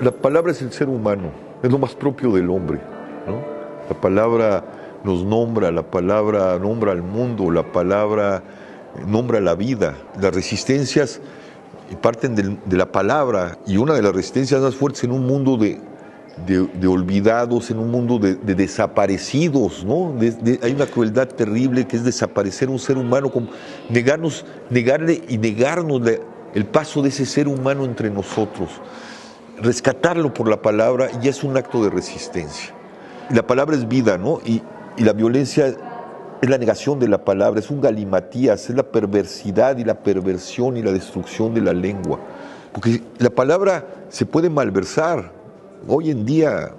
La palabra es el ser humano, es lo más propio del hombre, ¿no? La palabra nos nombra, la palabra nombra al mundo, la palabra nombra la vida. Las resistencias parten de la palabra, y una de las resistencias más fuertes en un mundo de olvidados, en un mundo de desaparecidos, ¿no? Hay una crueldad terrible que es desaparecer un ser humano, como negarnos el paso de ese ser humano entre nosotros. Rescatarlo por la palabra ya es un acto de resistencia. Y la palabra es vida, ¿no? Y la violencia es la negación de la palabra, es un galimatías, es la perversidad y la perversión y la destrucción de la lengua. Porque la palabra se puede malversar. Hoy en día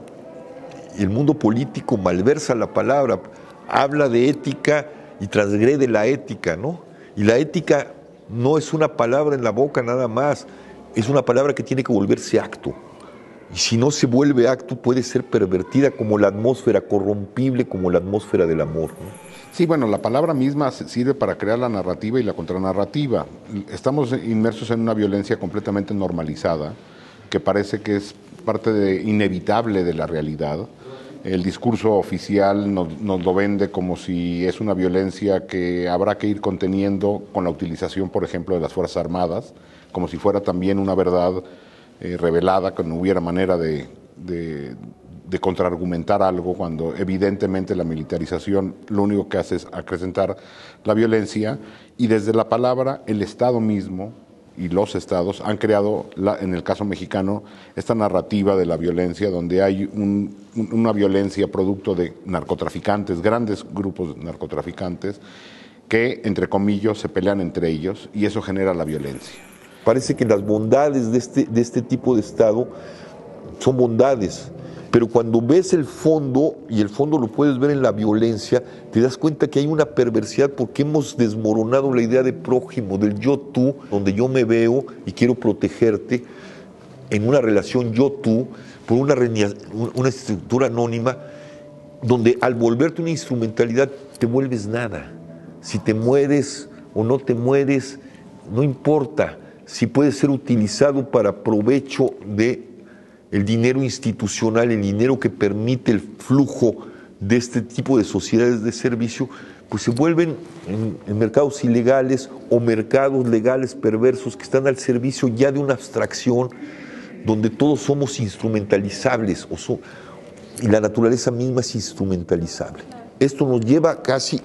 el mundo político malversa la palabra, habla de ética y transgrede la ética, ¿no? Y la ética no es una palabra en la boca nada más, es una palabra que tiene que volverse acto. Y si no se vuelve acto, puede ser pervertida como la atmósfera, corrompible como la atmósfera del amor, ¿no? Sí, bueno, la palabra misma sirve para crear la narrativa y la contranarrativa. Estamos inmersos en una violencia completamente normalizada, que parece que es parte inevitable de la realidad. El discurso oficial nos lo vende como si es una violencia que habrá que ir conteniendo con la utilización, por ejemplo, de las Fuerzas Armadas, como si fuera también una verdad revelada, que no hubiera manera de contraargumentar algo, cuando evidentemente la militarización lo único que hace es acrecentar la violencia. Y desde la palabra, el Estado mismo y los estados han creado, en el caso mexicano, esta narrativa de la violencia, donde hay una violencia producto de narcotraficantes, grandes grupos de narcotraficantes, que, entre comillas, se pelean entre ellos, y eso genera la violencia. Parece que las bondades de este tipo de Estado son bondades, pero cuando ves el fondo, y el fondo lo puedes ver en la violencia, te das cuenta que hay una perversidad porque hemos desmoronado la idea de prójimo, del yo-tú, donde yo me veo y quiero protegerte, en una relación yo-tú, por una estructura anónima, donde al volverte una instrumentalidad te vuelves nada. Si te mueres o no te mueres, no importa. Si puede ser utilizado para provecho de el dinero institucional, el dinero que permite el flujo de este tipo de sociedades de servicio, pues se vuelven en mercados ilegales o mercados legales perversos que están al servicio ya de una abstracción donde todos somos instrumentalizables y la naturaleza misma es instrumentalizable. Esto nos lleva casi,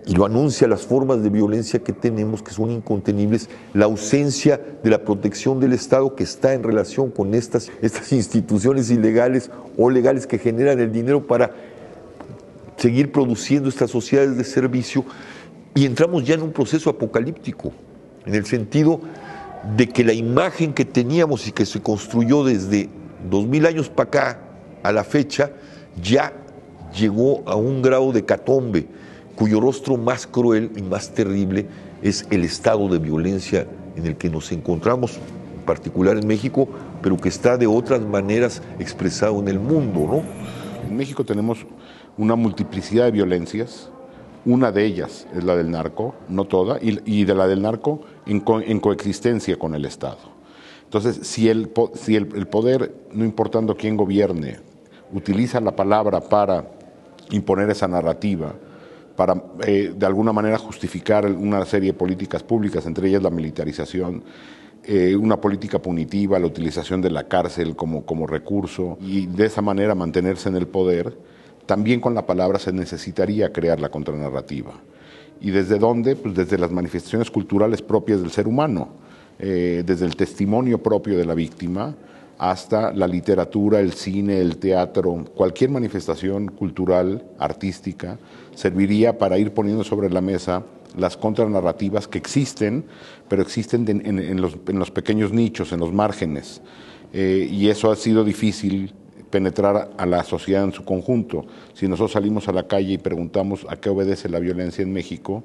y lo anuncia las formas de violencia que tenemos, que son incontenibles, la ausencia de la protección del Estado que está en relación con estas instituciones ilegales o legales que generan el dinero para seguir produciendo estas sociedades de servicio, y entramos ya en un proceso apocalíptico, en el sentido de que la imagen que teníamos y que se construyó desde 2000 años para acá a la fecha ya llegó a un grado de hecatombe, cuyo rostro más cruel y más terrible es el estado de violencia en el que nos encontramos, en particular en México, pero que está de otras maneras expresado en el mundo, ¿no? En México tenemos una multiplicidad de violencias, una de ellas es la del narco, no toda, y de la del narco en coexistencia con el Estado. Entonces, si el poder, no importando quién gobierne, utiliza la palabra para imponer esa narrativa, para de alguna manera justificar una serie de políticas públicas, entre ellas la militarización, una política punitiva, la utilización de la cárcel como recurso, y de esa manera mantenerse en el poder, también con la palabra se necesitaría crear la contranarrativa. ¿Y desde dónde? Pues desde las manifestaciones culturales propias del ser humano, desde el testimonio propio de la víctima, hasta la literatura, el cine, el teatro, cualquier manifestación cultural, artística, serviría para ir poniendo sobre la mesa las contranarrativas que existen, pero existen en los pequeños nichos, en los márgenes. Y eso ha sido difícil penetrar a la sociedad en su conjunto. Si nosotros salimos a la calle y preguntamos a qué obedece la violencia en México,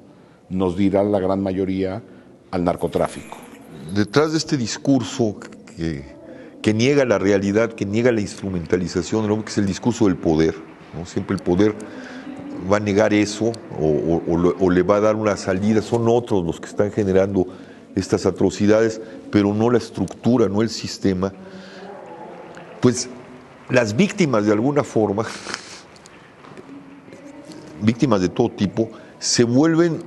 nos dirá la gran mayoría al narcotráfico. Detrás de este discurso que niega la realidad, que niega la instrumentalización, ¿no? Que es el discurso del poder, ¿no? Siempre el poder va a negar eso o le va a dar una salida. Son otros los que están generando estas atrocidades, pero no la estructura, no el sistema. Pues las víctimas de alguna forma, víctimas de todo tipo, se vuelven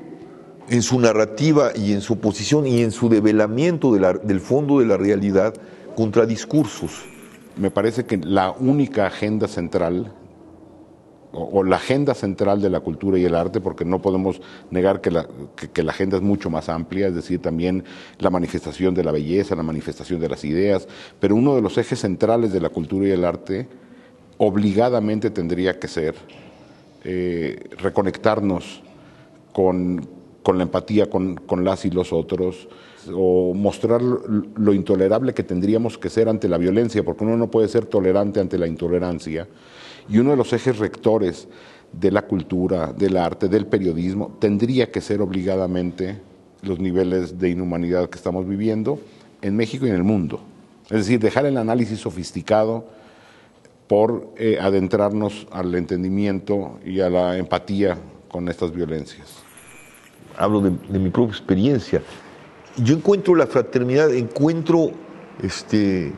en su narrativa y en su oposición y en su develamiento del fondo de la realidad contra discursos. Me parece que la única agenda central, o la agenda central de la cultura y el arte, porque no podemos negar que la agenda es mucho más amplia, es decir, también la manifestación de la belleza, la manifestación de las ideas, pero uno de los ejes centrales de la cultura y el arte obligadamente tendría que ser reconectarnos con la empatía con las y los otros, o mostrar lo intolerable que tendríamos que ser ante la violencia, porque uno no puede ser tolerante ante la intolerancia. Y uno de los ejes rectores de la cultura, del arte, del periodismo, tendría que ser obligadamente los niveles de inhumanidad que estamos viviendo en México y en el mundo. Es decir, dejar el análisis sofisticado por adentrarnos al entendimiento y a la empatía con estas violencias. Hablo de mi propia experiencia. Yo encuentro la fraternidad, encuentro esta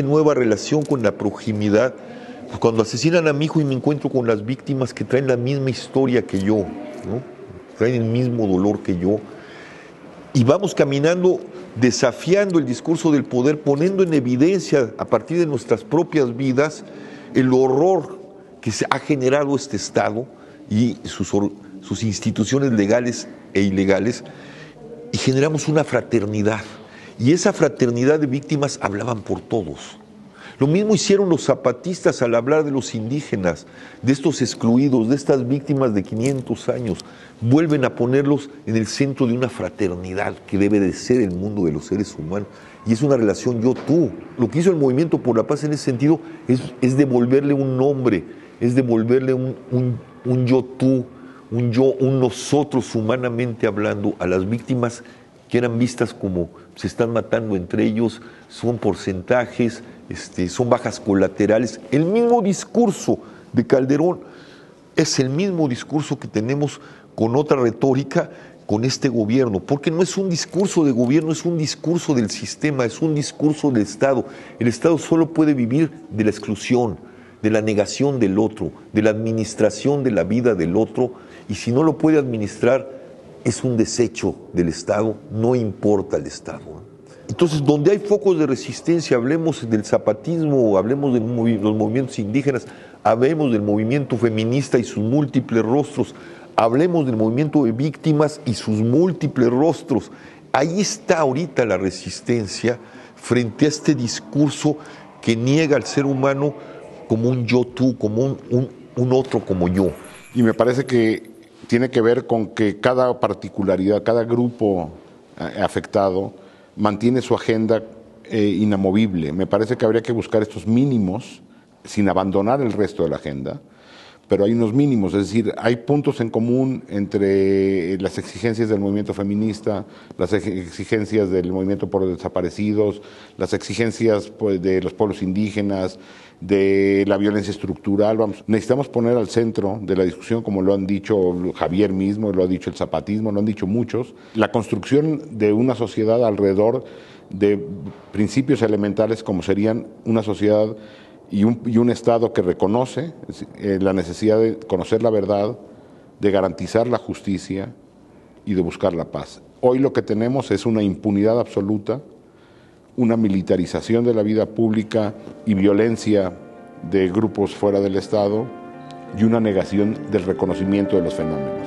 nueva relación con la proximidad. Cuando asesinan a mi hijo y me encuentro con las víctimas que traen la misma historia que yo, ¿no? Traen el mismo dolor que yo, y vamos caminando desafiando el discurso del poder, poniendo en evidencia a partir de nuestras propias vidas el horror que se ha generado este Estado y sus instituciones legales e ilegales, y generamos una fraternidad, y esa fraternidad de víctimas hablaban por todos. Lo mismo hicieron los zapatistas al hablar de los indígenas, de estos excluidos, de estas víctimas de 500 años. Vuelven a ponerlos en el centro de una fraternidad que debe de ser el mundo de los seres humanos. Y es una relación yo-tú. Lo que hizo el Movimiento por la Paz en ese sentido es devolverle un nombre, es devolverle un yo-tú, un nosotros humanamente hablando a las víctimas que eran vistas como se están matando entre ellos, son porcentajes, son bajas colaterales. El mismo discurso de Calderón es el mismo discurso que tenemos con otra retórica con este gobierno, porque no es un discurso de gobierno, es un discurso del sistema, es un discurso del Estado. El Estado solo puede vivir de la exclusión, de la negación del otro, de la administración de la vida del otro, y si no lo puede administrar, es un desecho del Estado, no importa el Estado. Entonces, donde hay focos de resistencia, hablemos del zapatismo, hablemos de los movimientos indígenas, hablemos del movimiento feminista y sus múltiples rostros, hablemos del movimiento de víctimas y sus múltiples rostros. Ahí está ahorita la resistencia frente a este discurso que niega al ser humano como un yo-tú, como un otro como yo. Y me parece que tiene que ver con que cada particularidad, cada grupo afectado mantiene su agenda inamovible. Me parece que habría que buscar estos mínimos sin abandonar el resto de la agenda, pero hay unos mínimos, es decir, hay puntos en común entre las exigencias del movimiento feminista, las exigencias del movimiento por los desaparecidos, las exigencias de los pueblos indígenas, de la violencia estructural. Necesitamos poner al centro de la discusión, como lo han dicho Javier mismo, lo ha dicho el zapatismo, lo han dicho muchos, la construcción de una sociedad alrededor de principios elementales como serían una sociedad y un Estado que reconoce la necesidad de conocer la verdad, de garantizar la justicia y de buscar la paz. Hoy lo que tenemos es una impunidad absoluta, una militarización de la vida pública y violencia de grupos fuera del Estado y una negación del reconocimiento de los fenómenos.